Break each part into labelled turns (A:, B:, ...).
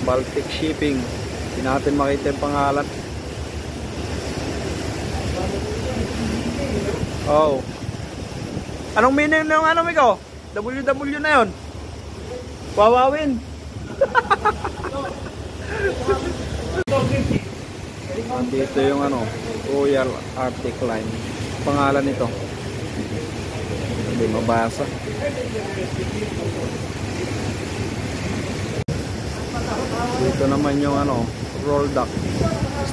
A: Baltic Shipping. Hindi natin makita yung pangalan. Oh. Anong meaning ng ano ko? WW na yon. Wawawin. Dito yung ano, Royal Arctic Line. Pangalan nito. Hindi mabasa. Dito naman yung ano, Roll Dock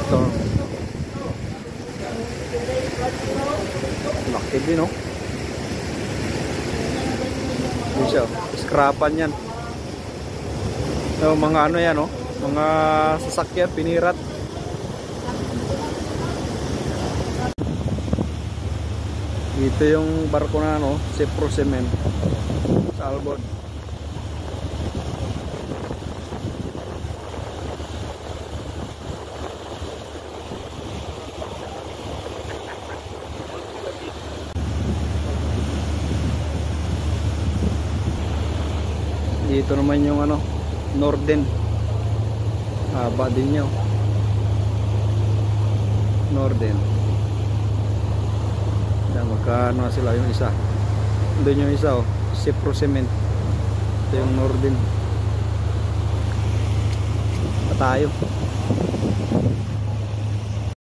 A: Storm. Laki din, no? Dito siya, scrapan yan. So, mga ano yan, no? Mga sasakyan, pinirat. Dito yung barko na, no? Sepro Cement. Salbord. Dito naman yung ano, Norden. Haba din nyo. Norden. Magkano sila yung isa. Doon yung isa, oh. Sepro Cement. Ito yung Norden. Pa tayo.